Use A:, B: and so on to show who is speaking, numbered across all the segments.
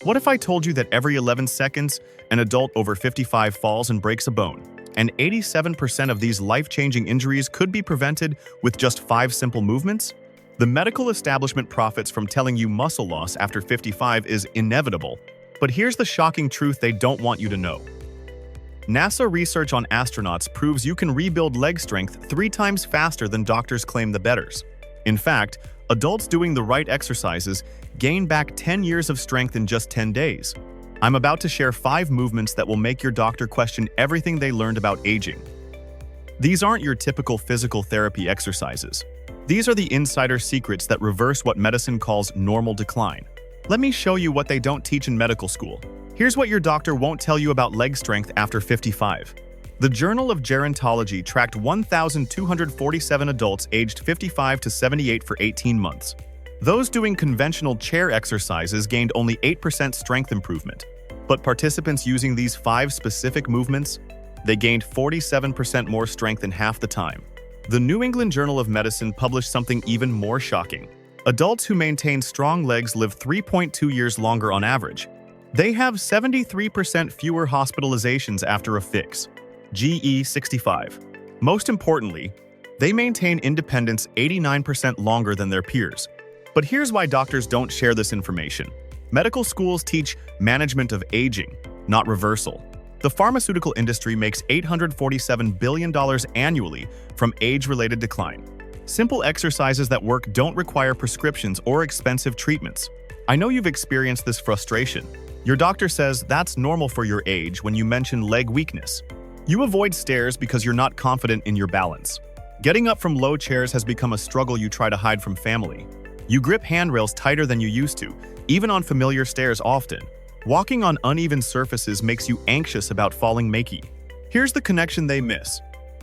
A: What if I told you that every 11 seconds, an adult over 55 falls and breaks a bone, and 87% of these life-changing injuries could be prevented with just 5 simple movements? The medical establishment profits from telling you muscle loss after 55 is inevitable, but here's the shocking truth they don't want you to know. NASA research on astronauts proves you can rebuild leg strength 3 times faster than doctors claim the betters. In fact, adults doing the right exercises gain back 10 years of strength in just 10 days. I'm about to share 5 movements that will make your doctor question everything they learned about aging. These aren't your typical physical therapy exercises. These are the insider secrets that reverse what medicine calls normal decline. Let me show you what they don't teach in medical school. Here's what your doctor won't tell you about leg strength after 55. The Journal of Gerontology tracked 1,247 adults aged 55 to 78 for 18 months. Those doing conventional chair exercises gained only 8% strength improvement, but participants using these 5 specific movements, they gained 47% more strength in half the time. The New England Journal of Medicine published something even more shocking. Adults who maintain strong legs live 3.2 years longer on average. They have 73% fewer hospitalizations after a fix. GE65. Most importantly, they maintain independence 89% longer than their peers. But here's why doctors don't share this information. Medical schools teach management of aging, not reversal. The pharmaceutical industry makes $847 billion annually from age-related decline. Simple exercises that work don't require prescriptions or expensive treatments. I know you've experienced this frustration. Your doctor says that's normal for your age when you mention leg weakness. You avoid stairs because you're not confident in your balance. Getting up from low chairs has become a struggle you try to hide from family. You grip handrails tighter than you used to, even on familiar stairs often. Walking on uneven surfaces makes you anxious about falling makey. Here's the connection they miss.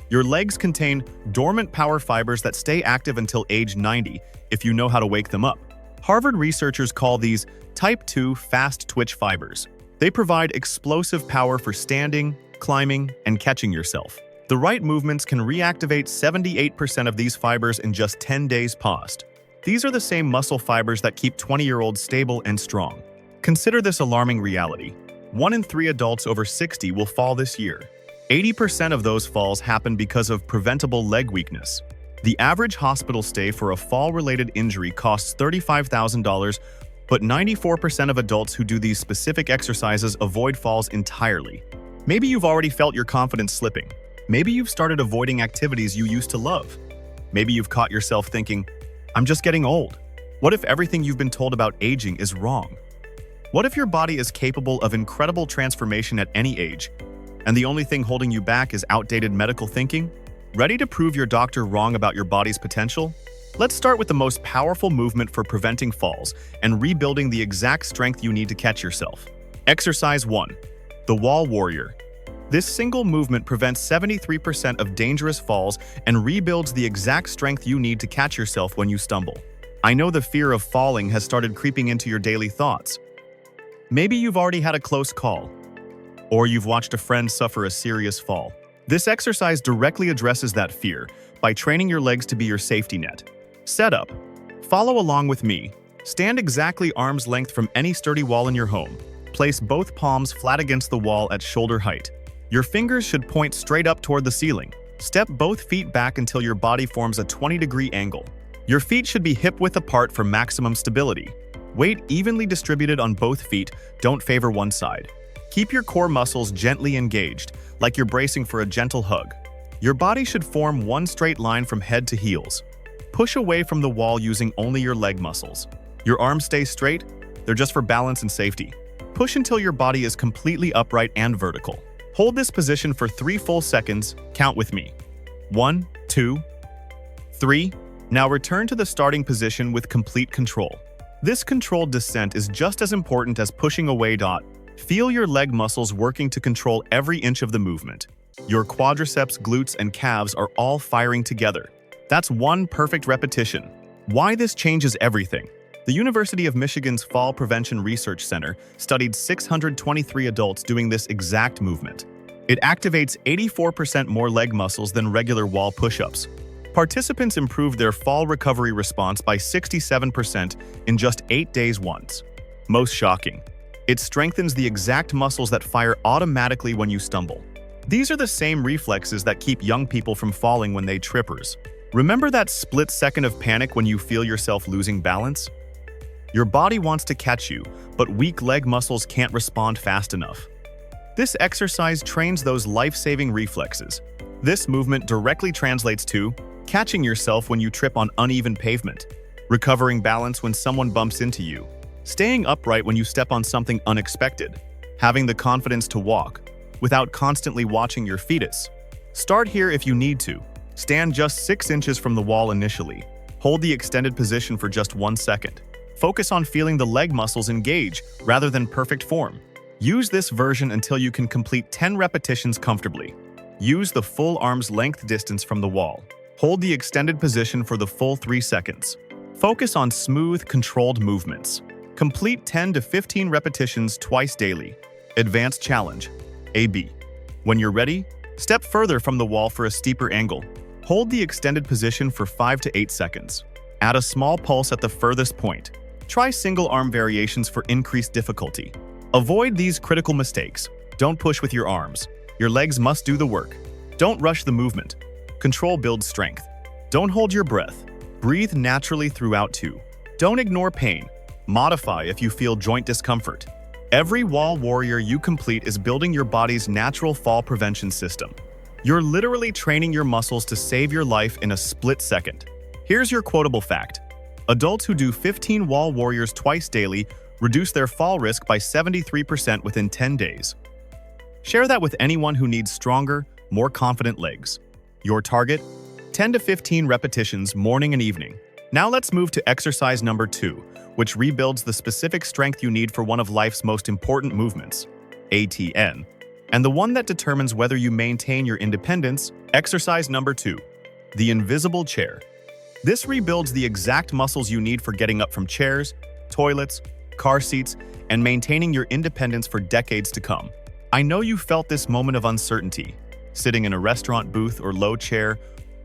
A: Your legs contain dormant power fibers that stay active until age 90 if you know how to wake them up. Harvard researchers call these type 2 fast twitch fibers. They provide explosive power for standing, climbing, and catching yourself. The right movements can reactivate 78% of these fibers in just 10 days post. These are the same muscle fibers that keep 20-year-olds stable and strong. Consider this alarming reality. 1 in 3 adults over 60 will fall this year. 80% of those falls happen because of preventable leg weakness. The average hospital stay for a fall-related injury costs $35,000, but 94% of adults who do these specific exercises avoid falls entirely. Maybe you've already felt your confidence slipping. Maybe you've started avoiding activities you used to love. Maybe you've caught yourself thinking, I'm just getting old. What if everything you've been told about aging is wrong? What if your body is capable of incredible transformation at any age, and the only thing holding you back is outdated medical thinking? Ready to prove your doctor wrong about your body's potential? Let's start with the most powerful movement for preventing falls and rebuilding the exact strength you need to catch yourself. Exercise 1. The Wall Warrior. This single movement prevents 73% of dangerous falls and rebuilds the exact strength you need to catch yourself when you stumble. I know the fear of falling has started creeping into your daily thoughts. Maybe you've already had a close call, or you've watched a friend suffer a serious fall. This exercise directly addresses that fear by training your legs to be your safety net. Setup. Follow along with me. Stand exactly arm's length from any sturdy wall in your home. Place both palms flat against the wall at shoulder height. Your fingers should point straight up toward the ceiling. Step both feet back until your body forms a 20-degree angle. Your feet should be hip-width apart for maximum stability. Weight evenly distributed on both feet, don't favor one side. Keep your core muscles gently engaged, like you're bracing for a gentle hug. Your body should form one straight line from head to heels. Push away from the wall using only your leg muscles. Your arms stay straight, they're just for balance and safety. Push until your body is completely upright and vertical. Hold this position for 3 full seconds. Count with me. 1, 2, 3. Now return to the starting position with complete control. This controlled descent is just as important as pushing away. Feel your leg muscles working to control every inch of the movement. Your quadriceps, glutes, and calves are all firing together. That's one perfect repetition. Why this changes everything. The University of Michigan's Fall Prevention Research Center studied 623 adults doing this exact movement. It activates 84% more leg muscles than regular wall push-ups. Participants improved their fall recovery response by 67% in just 8 days once. Most shocking. It strengthens the exact muscles that fire automatically when you stumble. These are the same reflexes that keep young people from falling when they trippers. Remember that split second of panic when you feel yourself losing balance? Your body wants to catch you, but weak leg muscles can't respond fast enough. This exercise trains those life-saving reflexes. This movement directly translates to catching yourself when you trip on uneven pavement, recovering balance when someone bumps into you, staying upright when you step on something unexpected, having the confidence to walk without constantly watching your fetus. Start here if you need to. Stand just 6 inches from the wall initially. Hold the extended position for just 1 second. Focus on feeling the leg muscles engage rather than perfect form. Use this version until you can complete 10 repetitions comfortably. Use the full arm's length distance from the wall. Hold the extended position for the full 3 seconds. Focus on smooth, controlled movements. Complete 10 to 15 repetitions twice daily. Advanced challenge. AB. When you're ready, step further from the wall for a steeper angle. Hold the extended position for 5 to 8 seconds. Add a small pulse at the furthest point. Try single arm variations for increased difficulty. Avoid these critical mistakes. Don't push with your arms. Your legs must do the work. Don't rush the movement. Control builds strength. Don't hold your breath. Breathe naturally throughout too. Don't ignore pain. Modify if you feel joint discomfort. Every wall warrior you complete is building your body's natural fall prevention system. You're literally training your muscles to save your life in a split second. Here's your quotable fact. Adults who do 15 wall warriors twice daily reduce their fall risk by 73% within 10 days. Share that with anyone who needs stronger, more confident legs. Your target? 10 to 15 repetitions morning and evening. Now let's move to exercise number 2, which rebuilds the specific strength you need for one of life's most important movements, ATN, and the one that determines whether you maintain your independence. Exercise number 2, the invisible chair. This rebuilds the exact muscles you need for getting up from chairs, toilets, car seats, and maintaining your independence for decades to come. I know you felt this moment of uncertainty, sitting in a restaurant booth or low chair,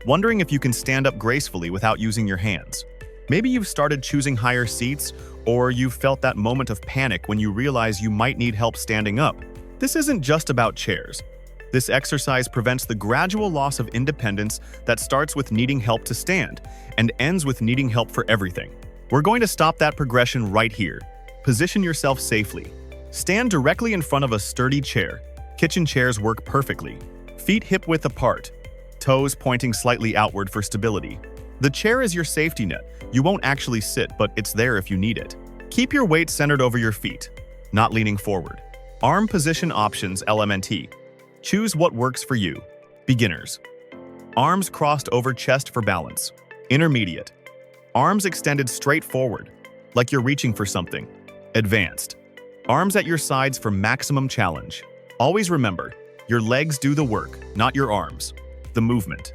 A: wondering if you can stand up gracefully without using your hands. Maybe you've started choosing higher seats, or you've felt that moment of panic when you realize you might need help standing up. This isn't just about chairs. This exercise prevents the gradual loss of independence that starts with needing help to stand and ends with needing help for everything. We're going to stop that progression right here. Position yourself safely. Stand directly in front of a sturdy chair. Kitchen chairs work perfectly. Feet hip-width apart, toes pointing slightly outward for stability. The chair is your safety net. You won't actually sit, but it's there if you need it. Keep your weight centered over your feet, not leaning forward. Arm position options, LMNT. Choose what works for you. Beginners. Arms crossed over chest for balance. Intermediate. Arms extended straight forward, like you're reaching for something. Advanced. Arms at your sides for maximum challenge. Always remember, your legs do the work, not your arms. The movement.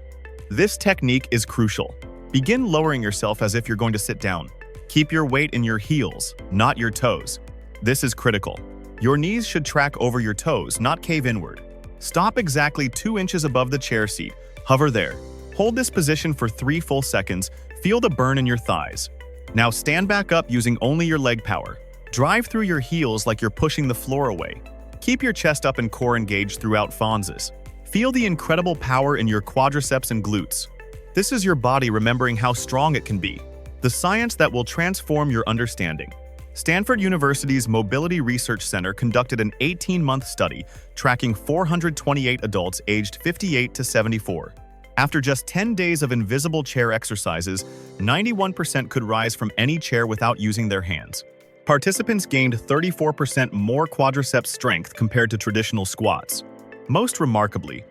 A: This technique is crucial. Begin lowering yourself as if you're going to sit down. Keep your weight in your heels, not your toes. This is critical. Your knees should track over your toes, not cave inward. Stop exactly 2 inches above the chair seat. Hover there. Hold this position for 3 full seconds. Feel the burn in your thighs. Now stand back up using only your leg power. Drive through your heels like you're pushing the floor away. Keep your chest up and core engaged throughout fonzes. Feel the incredible power in your quadriceps and glutes. This is your body remembering how strong it can be. The science that will transform your understanding. Stanford University's Mobility Research Center conducted an 18-month study tracking 428 adults aged 58 to 74. After just 10 days of invisible chair exercises, 91% could rise from any chair without using their hands. Participants gained 34% more quadriceps strength compared to traditional squats. Most remarkably,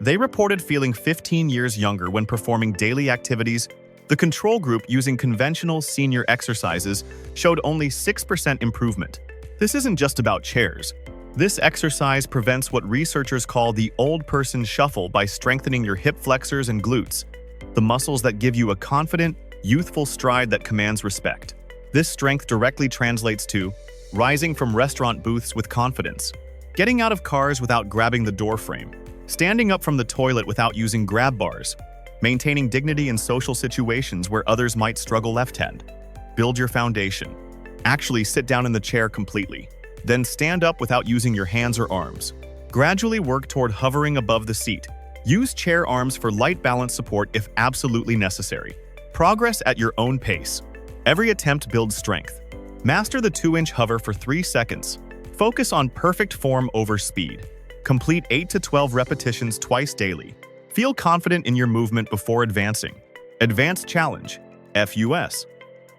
A: they reported feeling 15 years younger when performing daily activities. The control group using conventional senior exercises showed only 6% improvement. This isn't just about chairs. This exercise prevents what researchers call the old person shuffle by strengthening your hip flexors and glutes, the muscles that give you a confident, youthful stride that commands respect. This strength directly translates to rising from restaurant booths with confidence, getting out of cars without grabbing the door frame, standing up from the toilet without using grab bars, maintaining dignity in social situations where others might struggle left-hand. Build your foundation. Actually sit down in the chair completely. Then stand up without using your hands or arms. Gradually work toward hovering above the seat. Use chair arms for light balance support if absolutely necessary. Progress at your own pace. Every attempt builds strength. Master the 2-inch hover for 3 seconds. Focus on perfect form over speed. Complete 8 to 12 repetitions twice daily. Feel confident in your movement before advancing. Advanced Challenge, FUS.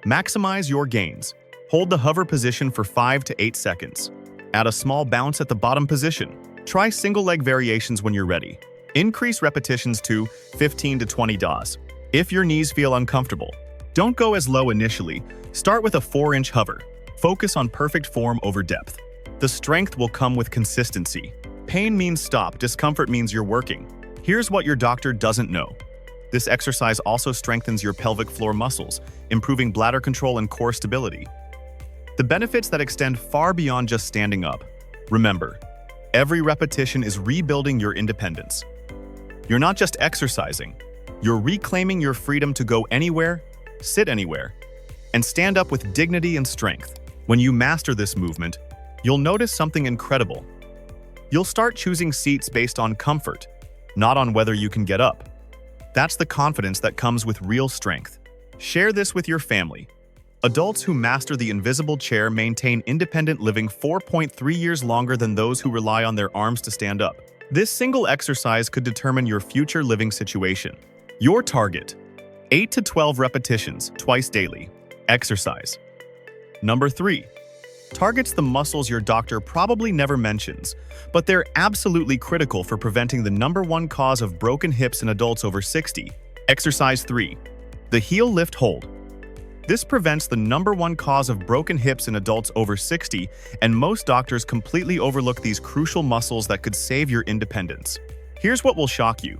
A: Maximize your gains. Hold the hover position for 5 to 8 seconds. Add a small bounce at the bottom position. Try single leg variations when you're ready. Increase repetitions to 15 to 20 DAs. If your knees feel uncomfortable, don't go as low initially. Start with a 4-inch hover. Focus on perfect form over depth. The strength will come with consistency. Pain means stop, discomfort means you're working. Here's what your doctor doesn't know. This exercise also strengthens your pelvic floor muscles, improving bladder control and core stability. The benefits that extend far beyond just standing up. Remember, every repetition is rebuilding your independence. You're not just exercising, you're reclaiming your freedom to go anywhere, sit anywhere, and stand up with dignity and strength. When you master this movement, you'll notice something incredible. You'll start choosing seats based on comfort, not on whether you can get up. That's the confidence that comes with real strength. Share this with your family. Adults who master the invisible chair maintain independent living 4.3 years longer than those who rely on their arms to stand up. This single exercise could determine your future living situation. Your target: 8 to 12 repetitions twice daily. Exercise. Number 3. Targets the muscles your doctor probably never mentions, but they're absolutely critical for preventing the #1 cause of broken hips in adults over 60. Exercise 3. The heel lift hold. This prevents the #1 cause of broken hips in adults over 60, and most doctors completely overlook these crucial muscles that could save your independence. Here's what will shock you.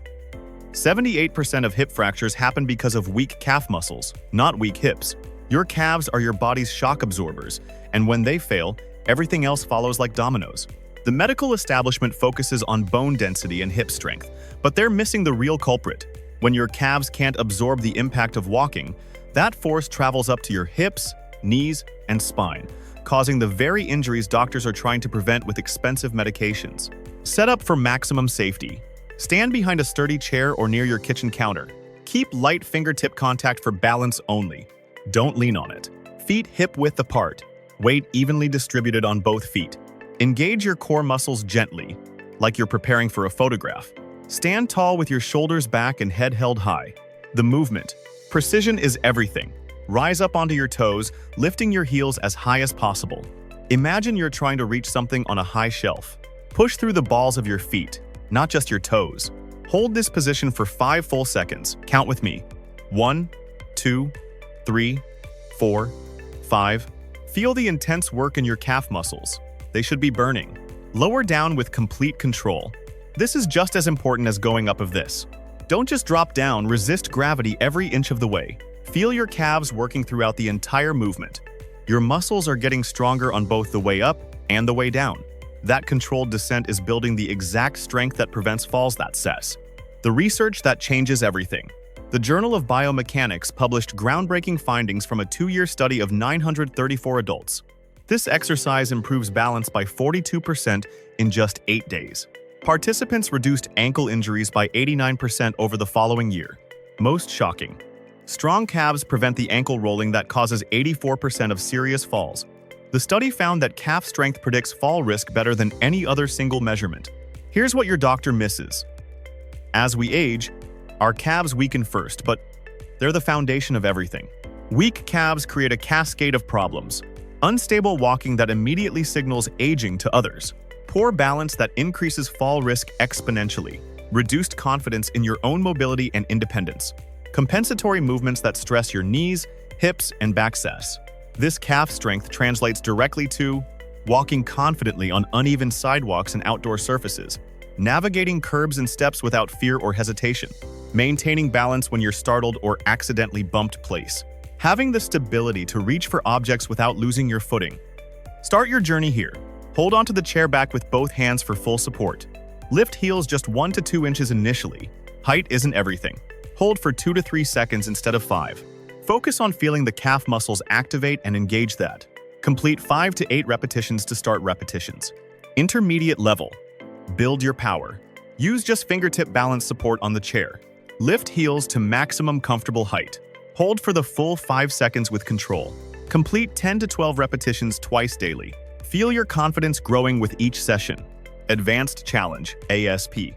A: 78% of hip fractures happen because of weak calf muscles, not weak hips. Your calves are your body's shock absorbers, and when they fail, everything else follows like dominoes. The medical establishment focuses on bone density and hip strength, but they're missing the real culprit. When your calves can't absorb the impact of walking, that force travels up to your hips, knees, and spine, causing the very injuries doctors are trying to prevent with expensive medications. Set up for maximum safety. Stand behind a sturdy chair or near your kitchen counter. Keep light fingertip contact for balance only. Don't lean on it. Feet hip-width apart. Weight evenly distributed on both feet. Engage your core muscles gently, like you're preparing for a photograph. Stand tall with your shoulders back and head held high. The movement. Precision is everything. Rise up onto your toes, lifting your heels as high as possible. Imagine you're trying to reach something on a high shelf. Push through the balls of your feet, not just your toes. Hold this position for 5 full seconds. Count with me. 1, 2, 3, 4, 5. Feel the intense work in your calf muscles. They should be burning. Lower down with complete control. This is just as important as going up of this. Don't just drop down, resist gravity every inch of the way. Feel your calves working throughout the entire movement. Your muscles are getting stronger on both the way up and the way down. That controlled descent is building the exact strength that prevents falls, that says. The research that changes everything. The Journal of Biomechanics published groundbreaking findings from a 2-year study of 934 adults. This exercise improves balance by 42% in just 8 days. Participants reduced ankle injuries by 89% over the following year. Most shocking. Strong calves prevent the ankle rolling that causes 84% of serious falls. The study found that calf strength predicts fall risk better than any other single measurement. Here's what your doctor misses. As we age, our calves weaken first, but they're the foundation of everything. Weak calves create a cascade of problems. Unstable walking that immediately signals aging to others. Poor balance that increases fall risk exponentially. Reduced confidence in your own mobility and independence. Compensatory movements that stress your knees, hips, and back says. This calf strength translates directly to walking confidently on uneven sidewalks and outdoor surfaces, navigating curbs and steps without fear or hesitation, maintaining balance when you're startled or accidentally bumped place, having the stability to reach for objects without losing your footing. Start your journey here. Hold onto the chair back with both hands for full support. Lift heels just 1 to 2 inches initially. Height isn't everything. Hold for 2 to 3 seconds instead of 5. Focus on feeling the calf muscles activate and engage that. Complete 5 to 8 repetitions to start repetitions. Intermediate level. Build your power. Use just fingertip balance support on the chair. Lift heels to maximum comfortable height. Hold for the full 5 seconds with control. Complete 10 to 12 repetitions twice daily. Feel your confidence growing with each session. Advanced Challenge, ASP.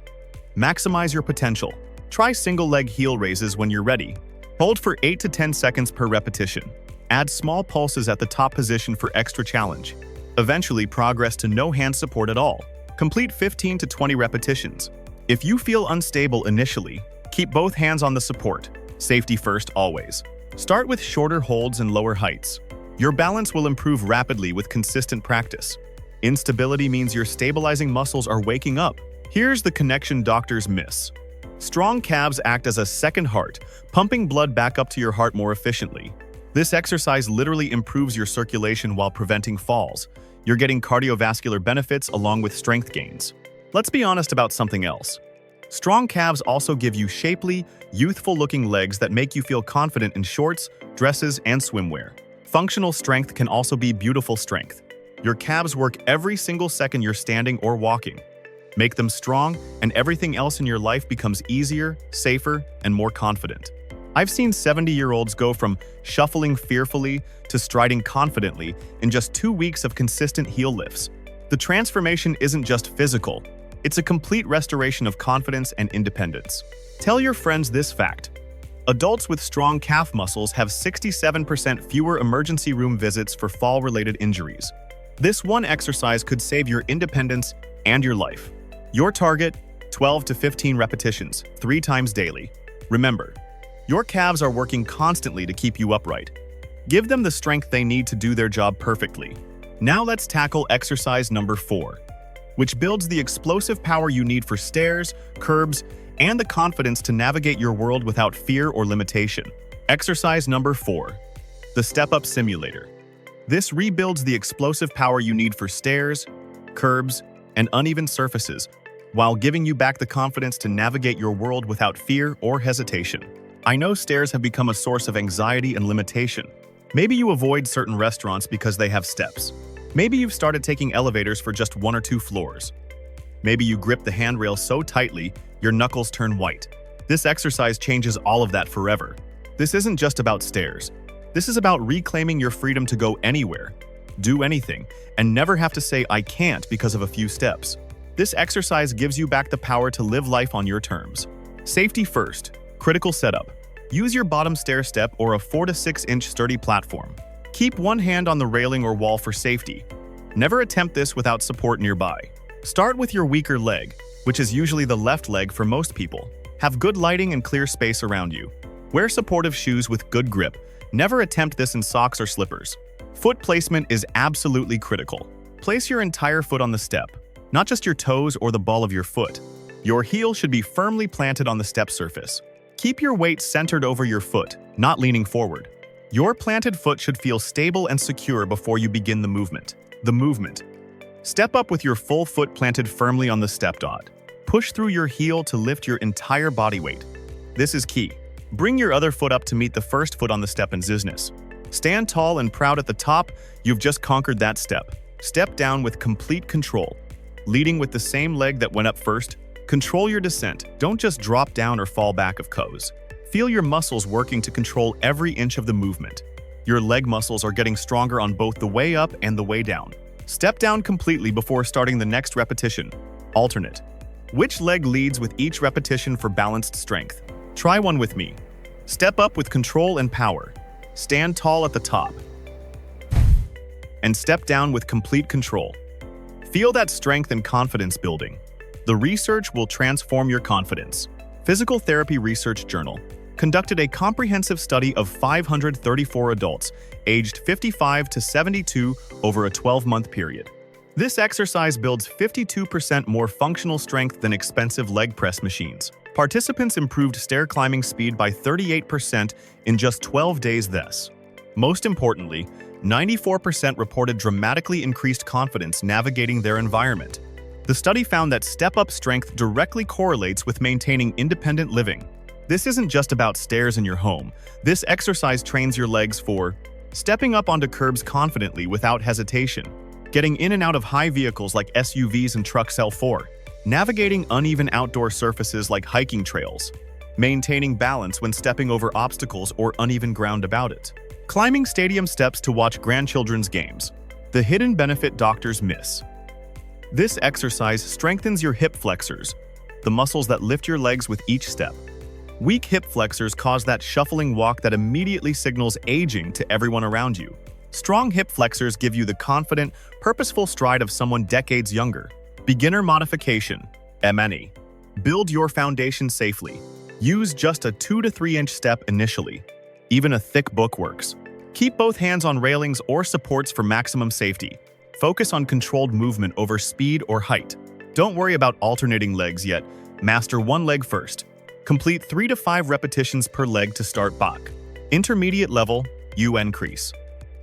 A: Maximize your potential. Try single leg heel raises when you're ready. Hold for 8 to 10 seconds per repetition. Add small pulses at the top position for extra challenge. Eventually progress to no hand support at all. Complete 15 to 20 repetitions. If you feel unstable initially, keep both hands on the support. Safety first always. Start with shorter holds and lower heights. Your balance will improve rapidly with consistent practice. Instability means your stabilizing muscles are waking up. Here's the connection doctors miss. Strong calves act as a second heart, pumping blood back up to your heart more efficiently. This exercise literally improves your circulation while preventing falls. You're getting cardiovascular benefits along with strength gains. Let's be honest about something else. Strong calves also give you shapely, youthful-looking legs that make you feel confident in shorts, dresses, and swimwear. Functional strength can also be beautiful strength. Your calves work every single second you're standing or walking. Make them strong, and everything else in your life becomes easier, safer, and more confident. I've seen 70-year-olds go from shuffling fearfully to striding confidently in just 2 weeks of consistent heel lifts. The transformation isn't just physical, it's a complete restoration of confidence and independence. Tell your friends this fact. Adults with strong calf muscles have 67% fewer emergency room visits for fall-related injuries. This one exercise could save your independence and your life. Your target, 12 to 15 repetitions, 3 times daily. Remember, your calves are working constantly to keep you upright. Give them the strength they need to do their job perfectly. Now let's tackle exercise number 4, which builds the explosive power you need for stairs, curbs, and the confidence to navigate your world without fear or limitation. Exercise number 4, the Step-Up Simulator. This rebuilds the explosive power you need for stairs, curbs, and uneven surfaces, while giving you back the confidence to navigate your world without fear or hesitation. I know stairs have become a source of anxiety and limitation. Maybe you avoid certain restaurants because they have steps. Maybe you've started taking elevators for just 1 or 2 floors. Maybe you grip the handrail so tightly, your knuckles turn white. This exercise changes all of that forever. This isn't just about stairs. This is about reclaiming your freedom to go anywhere, do anything, and never have to say "I can't" because of a few steps. This exercise gives you back the power to live life on your terms. Safety first. Critical setup. Use your bottom stair step or a 4 to 6 inch sturdy platform. Keep one hand on the railing or wall for safety. Never attempt this without support nearby. Start with your weaker leg, which is usually the left leg for most people. Have good lighting and clear space around you. Wear supportive shoes with good grip. Never attempt this in socks or slippers. Foot placement is absolutely critical. Place your entire foot on the step, not just your toes or the ball of your foot. Your heel should be firmly planted on the step surface. Keep your weight centered over your foot, not leaning forward. Your planted foot should feel stable and secure before you begin the movement. Step up with your full foot planted firmly on the step dot. Push through your heel to lift your entire body weight. This is key. Bring your other foot up to meet the first foot on the step in business. Stand tall and proud at the top. You've just conquered that step. Step down with complete control, leading with the same leg that went up first. Control your descent. Don't just drop down or fall back of cows. Feel your muscles working to control every inch of the movement. Your leg muscles are getting stronger on both the way up and the way down. Step down completely before starting the next repetition. Alternate. Which leg leads with each repetition for balanced strength? Try one with me. Step up with control and power. Stand tall at the top. And step down with complete control. Feel that strength and confidence building. The research will transform your confidence. Physical Therapy Research Journal conducted a comprehensive study of 534 adults aged 55 to 72 over a 12-month period. This exercise builds 52% more functional strength than expensive leg press machines. Participants improved stair climbing speed by 38% in just 12 days thus. Most importantly, 94% reported dramatically increased confidence navigating their environment. The study found that step-up strength directly correlates with maintaining independent living. This isn't just about stairs in your home. This exercise trains your legs for stepping up onto curbs confidently without hesitation, getting in and out of high vehicles like SUVs and trucks L4, navigating uneven outdoor surfaces like hiking trails, maintaining balance when stepping over obstacles or uneven ground about it, climbing stadium steps to watch grandchildren's games. The hidden benefit doctors miss. This exercise strengthens your hip flexors, the muscles that lift your legs with each step. Weak hip flexors cause that shuffling walk that immediately signals aging to everyone around you. Strong hip flexors give you the confident, purposeful stride of someone decades younger. Beginner modification, MNE. Build your foundation safely. Use just a 2 to 3 inch step initially. Even a thick book works. Keep both hands on railings or supports for maximum safety. Focus on controlled movement over speed or height. Don't worry about alternating legs yet. Master one leg first. Complete 3 to 5 repetitions per leg to start Bach. Intermediate level, you increase.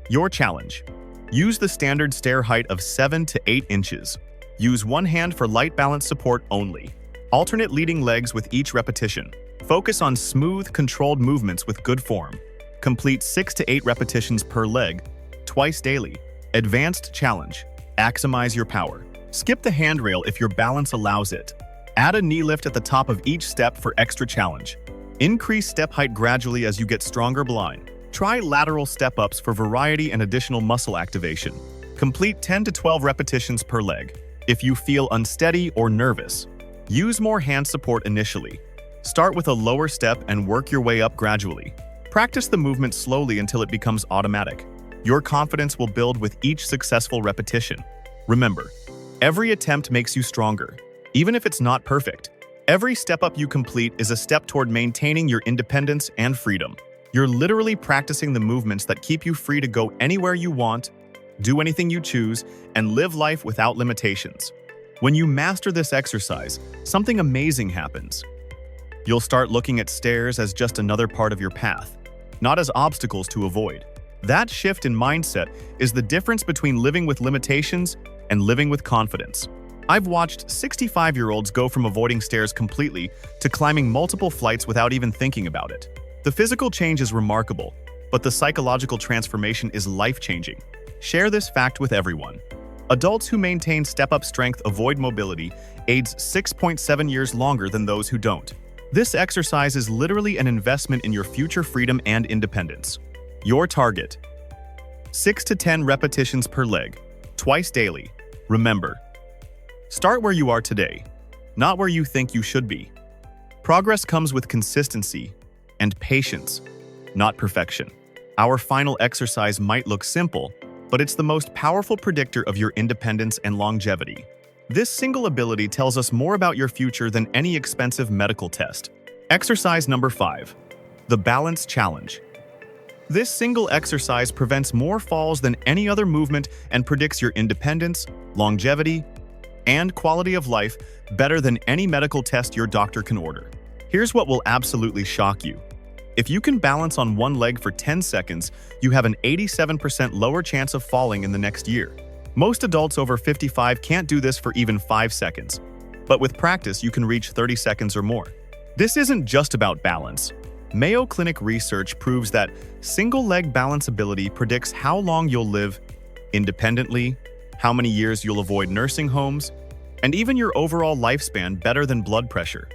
A: Your challenge. Use the standard stair height of 7 to 8 inches. Use one hand for light balance support only. Alternate leading legs with each repetition. Focus on smooth, controlled movements with good form. Complete 6 to 8 repetitions per leg, twice daily. Advanced challenge. Maximize your power. Skip the handrail if your balance allows it. Add a knee lift at the top of each step for extra challenge. Increase step height gradually as you get stronger blind. Try lateral step-ups for variety and additional muscle activation. Complete 10 to 12 repetitions per leg. If you feel unsteady or nervous, use more hand support initially. Start with a lower step and work your way up gradually. Practice the movement slowly until it becomes automatic. Your confidence will build with each successful repetition. Remember, every attempt makes you stronger, even if it's not perfect. Every step up you complete is a step toward maintaining your independence and freedom. You're literally practicing the movements that keep you free to go anywhere you want, do anything you choose, and live life without limitations. When you master this exercise, something amazing happens. You'll start looking at stairs as just another part of your path, not as obstacles to avoid. That shift in mindset is the difference between living with limitations and living with confidence. I've watched 65-year-olds go from avoiding stairs completely to climbing multiple flights without even thinking about it. The physical change is remarkable, but the psychological transformation is life-changing. Share this fact with everyone. Adults who maintain step-up strength avoid mobility age 6.7 years longer than those who don't. This exercise is literally an investment in your future freedom and independence. Your target: 6 to 10 repetitions per leg, twice daily. Remember, start where you are today, not where you think you should be. Progress comes with consistency and patience, not perfection. Our final exercise might look simple, but it's the most powerful predictor of your independence and longevity. This single ability tells us more about your future than any expensive medical test. Exercise number 5, the balance challenge. This single exercise prevents more falls than any other movement and predicts your independence, longevity, and quality of life better than any medical test your doctor can order. Here's what will absolutely shock you. If you can balance on one leg for 10 seconds, you have an 87% lower chance of falling in the next year. Most adults over 55 can't do this for even 5 seconds, but with practice you can reach 30 seconds or more. This isn't just about balance. Mayo Clinic research proves that single-leg balance ability predicts how long you'll live independently, how many years you'll avoid nursing homes, and even your overall lifespan better than blood pressure,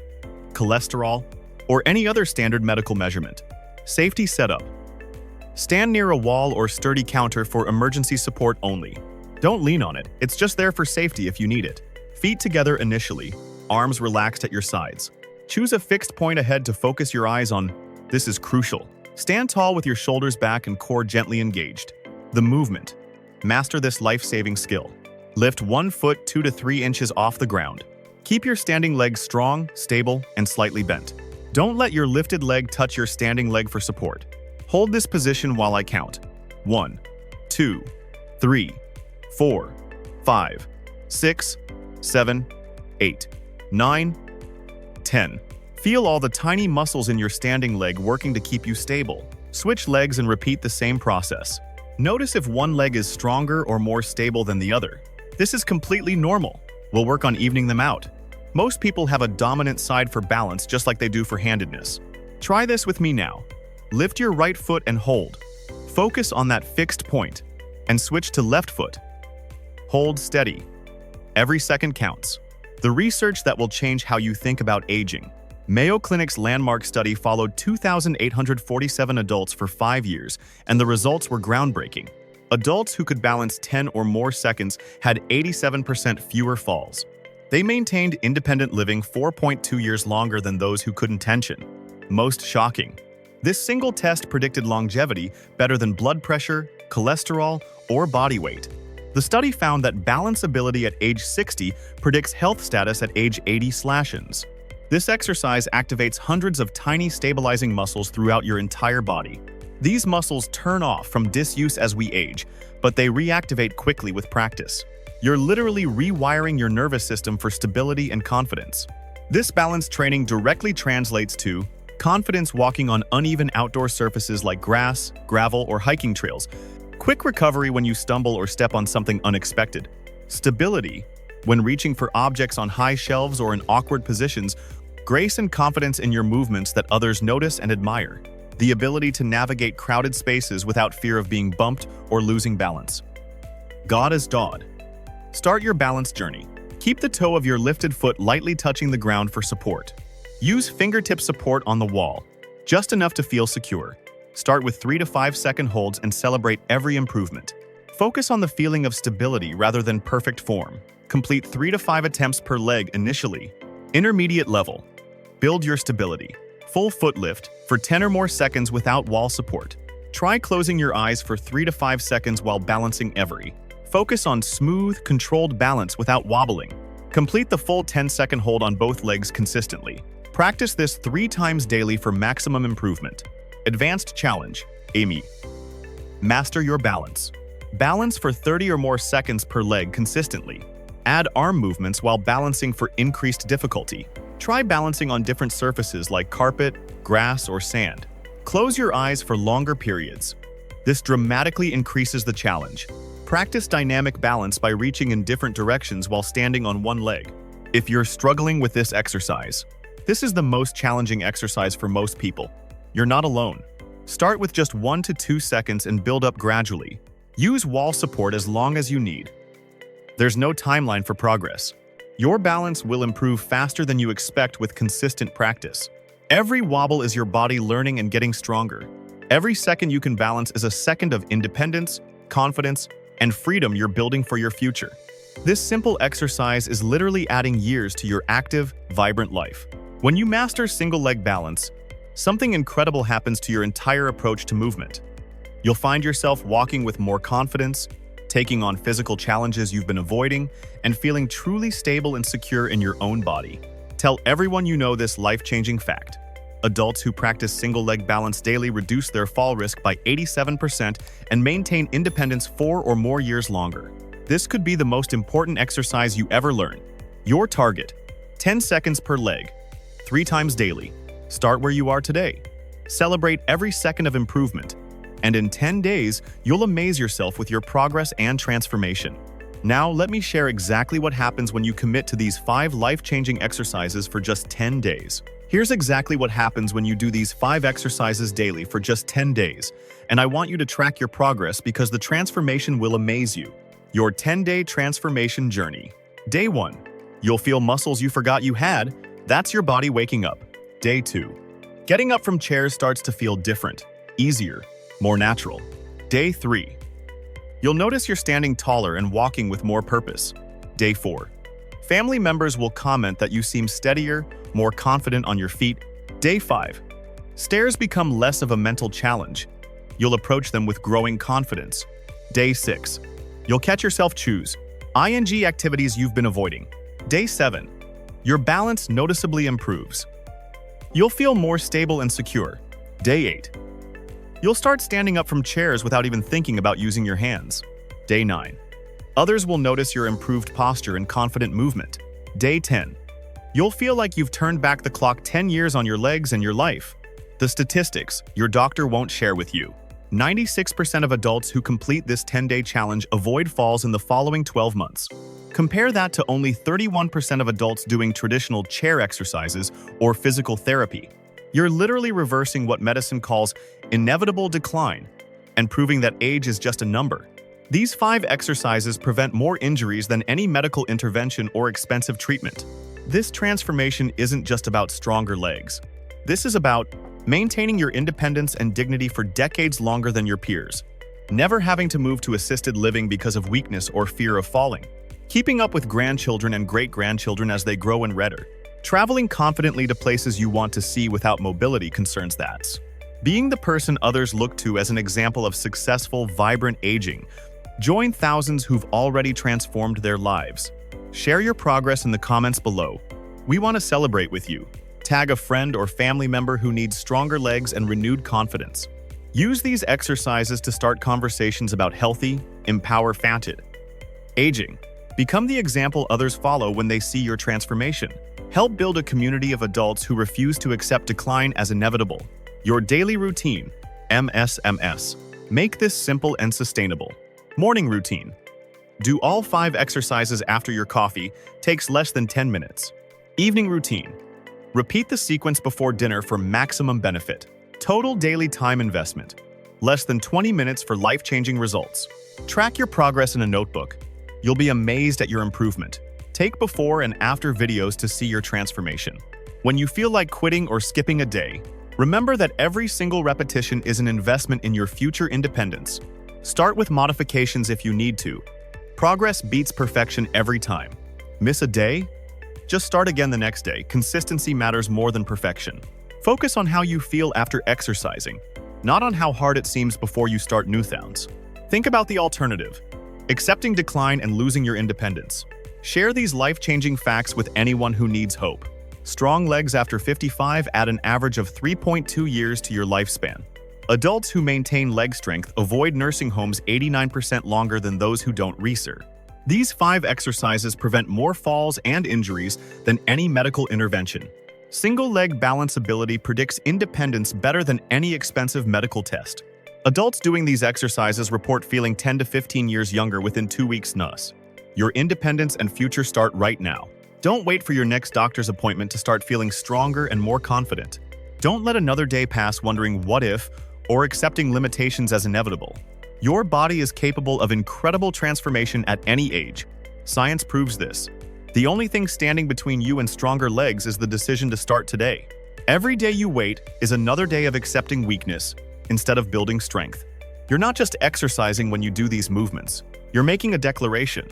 A: cholesterol, or any other standard medical measurement. Safety setup. Stand near a wall or sturdy counter for emergency support only. Don't lean on it, it's just there for safety if you need it. Feet together initially, arms relaxed at your sides. Choose a fixed point ahead to focus your eyes on. This is crucial. Stand tall with your shoulders back and core gently engaged. The movement. Master this life-saving skill. Lift one foot 2 to 3 inches off the ground. Keep your standing leg strong, stable, and slightly bent. Don't let your lifted leg touch your standing leg for support. Hold this position while I count. 1, 2, 3, 4, 5, 6, 7, 8, 9, 10. Feel all the tiny muscles in your standing leg working to keep you stable. Switch legs and repeat the same process. Notice if one leg is stronger or more stable than the other. This is completely normal. We'll work on evening them out. Most people have a dominant side for balance just like they do for handedness. Try this with me now. Lift your right foot and hold. Focus on that fixed point and switch to left foot. Hold steady. Every second counts. The research that will change how you think about aging. Mayo Clinic's landmark study followed 2,847 adults for 5 years, and the results were groundbreaking. Adults who could balance 10 or more seconds had 87% fewer falls. They maintained independent living 4.2 years longer than those who couldn't tension. Most shocking. This single test predicted longevity better than blood pressure, cholesterol, or body weight. The study found that balance ability at age 60 predicts health status at age 80/ins. This exercise activates hundreds of tiny stabilizing muscles throughout your entire body. These muscles turn off from disuse as we age, but they reactivate quickly with practice. You're literally rewiring your nervous system for stability and confidence. This balance training directly translates to confidence walking on uneven outdoor surfaces like grass, gravel, or hiking trails, quick recovery when you stumble or step on something unexpected, stability when reaching for objects on high shelves or in awkward positions, grace and confidence in your movements that others notice and admire, the ability to navigate crowded spaces without fear of being bumped or losing balance. God is Dodd. Start your balance journey. Keep the toe of your lifted foot lightly touching the ground for support. Use fingertip support on the wall, just enough to feel secure. Start with 3 to 5 second holds and celebrate every improvement. Focus on the feeling of stability rather than perfect form. Complete 3 to 5 attempts per leg initially. Intermediate level. Build your stability. Full foot lift for 10 or more seconds without wall support. Try closing your eyes for 3 to 5 seconds while balancing every. Focus on smooth, controlled balance without wobbling. Complete the full 10-second hold on both legs consistently. Practice this 3 times daily for maximum improvement. Advanced challenge, AMI. Master your balance. Balance for 30 or more seconds per leg consistently. Add arm movements while balancing for increased difficulty. Try balancing on different surfaces like carpet, grass, or sand. Close your eyes for longer periods. This dramatically increases the challenge. Practice dynamic balance by reaching in different directions while standing on one leg. If you're struggling with this exercise, this is the most challenging exercise for most people. You're not alone. Start with just 1 to 2 seconds and build up gradually. Use wall support as long as you need. There's no timeline for progress. Your balance will improve faster than you expect with consistent practice. Every wobble is your body learning and getting stronger. Every second you can balance is a second of independence, confidence, and freedom you're building for your future. This simple exercise is literally adding years to your active, vibrant life. When you master single-leg balance, something incredible happens to your entire approach to movement. You'll find yourself walking with more confidence, taking on physical challenges you've been avoiding, and feeling truly stable and secure in your own body. Tell everyone you know this life-changing fact. Adults who practice single-leg balance daily reduce their fall risk by 87% and maintain independence 4 or more years longer. This could be the most important exercise you ever learn. Your target: 10 seconds per leg, 3 times daily. Start where you are today. Celebrate every second of improvement. And in 10 days, you'll amaze yourself with your progress and transformation. Now, let me share exactly what happens when you commit to these 5 life-changing exercises for just 10 days. Here's exactly what happens when you do these 5 exercises daily for just 10 days. And I want you to track your progress because the transformation will amaze you. Your 10-day transformation journey. Day 1. You'll feel muscles you forgot you had. That's your body waking up. Day 2. Getting up from chairs starts to feel different, easier, more natural. Day 3. You'll notice you're standing taller and walking with more purpose. Day 4. Family members will comment that you seem steadier, more confident on your feet. Day 5. Stairs become less of a mental challenge. You'll approach them with growing confidence. Day 6. You'll catch yourself choose ing activities you've been avoiding. Day 7. Your balance noticeably improves. You'll feel more stable and secure. Day 8. You'll start standing up from chairs without even thinking about using your hands. Day 9. Others will notice your improved posture and confident movement. Day 10. You'll feel like you've turned back the clock 10 years on your legs and your life. The statistics your doctor won't share with you. 96% of adults who complete this 10-day challenge avoid falls in the following 12 months. Compare that to only 31% of adults doing traditional chair exercises or physical therapy. You're literally reversing what medicine calls inevitable decline. and proving that age is just a number. These 5 exercises prevent more injuries than any medical intervention or expensive treatment. This transformation isn't just about stronger legs. This is about maintaining your independence and dignity for decades longer than your peers, never having to move to assisted living because of weakness or fear of falling, keeping up with grandchildren and great-grandchildren as they grow and redder, traveling confidently to places you want to see without mobility concerns. That's being the person others look to as an example of successful, vibrant aging. Join thousands who've already transformed their lives. Share your progress in the comments below. We want to celebrate with you. Tag a friend or family member who needs stronger legs and renewed confidence. Use these exercises to start conversations about healthy, empower-fated aging. Become the example others follow when they see your transformation. Help build a community of adults who refuse to accept decline as inevitable. Your daily routine, MSMS. Make this simple and sustainable. Morning routine. Do all 5 exercises after your coffee, takes less than 10 minutes. Evening routine. Repeat the sequence before dinner for maximum benefit. Total daily time investment. Less than 20 minutes for life-changing results. Track your progress in a notebook. You'll be amazed at your improvement. Take before and after videos to see your transformation. When you feel like quitting or skipping a day, remember that every single repetition is an investment in your future independence. Start with modifications if you need to. Progress beats perfection every time. Miss a day? Just start again the next day. Consistency matters more than perfection. Focus on how you feel after exercising, not on how hard it seems before you start new things. Think about the alternative: accepting decline and losing your independence. Share these life-changing facts with anyone who needs hope. Strong legs after 55 add an average of 3.2 years to your lifespan. Adults who maintain leg strength avoid nursing homes 89% longer than those who don't. Research. These 5 exercises prevent more falls and injuries than any medical intervention. Single leg balance ability predicts independence better than any expensive medical test. Adults doing these exercises report feeling 10 to 15 years younger within 2 weeks. Thus, your independence and future start right now. Don't wait for your next doctor's appointment to start feeling stronger and more confident. Don't let another day pass wondering what if or accepting limitations as inevitable. Your body is capable of incredible transformation at any age. Science proves this. The only thing standing between you and stronger legs is the decision to start today. Every day you wait is another day of accepting weakness instead of building strength. You're not just exercising when you do these movements. You're making a declaration.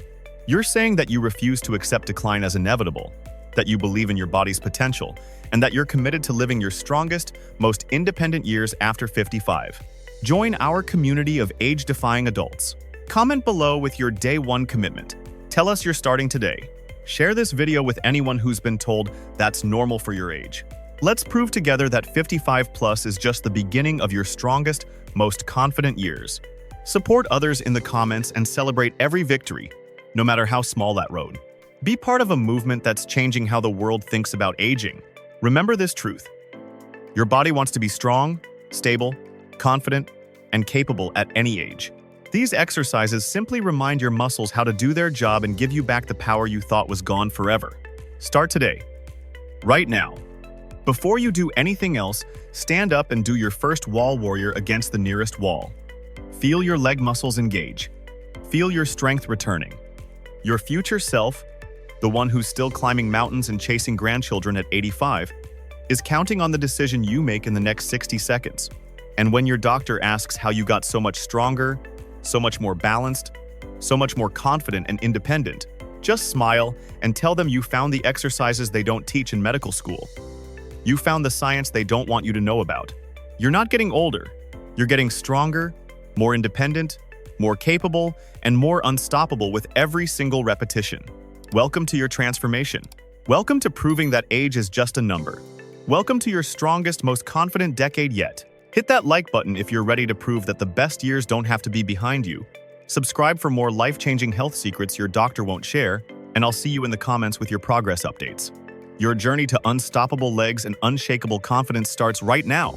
A: You're saying that you refuse to accept decline as inevitable, that you believe in your body's potential, and that you're committed to living your strongest, most independent years after 55. Join our community of age-defying adults. Comment below with your day 1 commitment. Tell us you're starting today. Share this video with anyone who's been told that's normal for your age. Let's prove together that 55 plus is just the beginning of your strongest, most confident years. Support others in the comments and celebrate every victory, no matter how small that road. Be part of a movement that's changing how the world thinks about aging. Remember this truth: your body wants to be strong, stable, confident, and capable at any age. These exercises simply remind your muscles how to do their job and give you back the power you thought was gone forever. Start today, right now. Before you do anything else, stand up and do your first wall warrior against the nearest wall. Feel your leg muscles engage. Feel your strength returning. Your future self, the one who's still climbing mountains and chasing grandchildren at 85, is counting on the decision you make in the next 60 seconds. And when your doctor asks how you got so much stronger, so much more balanced, so much more confident and independent, just smile and tell them you found the exercises they don't teach in medical school. You found the science they don't want you to know about. You're not getting older. You're getting stronger, more independent, more capable, and more unstoppable with every single repetition. Welcome to your transformation. Welcome to proving that age is just a number. Welcome to your strongest, most confident decade yet. Hit that like button if you're ready to prove that the best years don't have to be behind you. Subscribe for more life-changing health secrets your doctor won't share, and I'll see you in the comments with your progress updates. Your journey to unstoppable legs and unshakable confidence starts right now.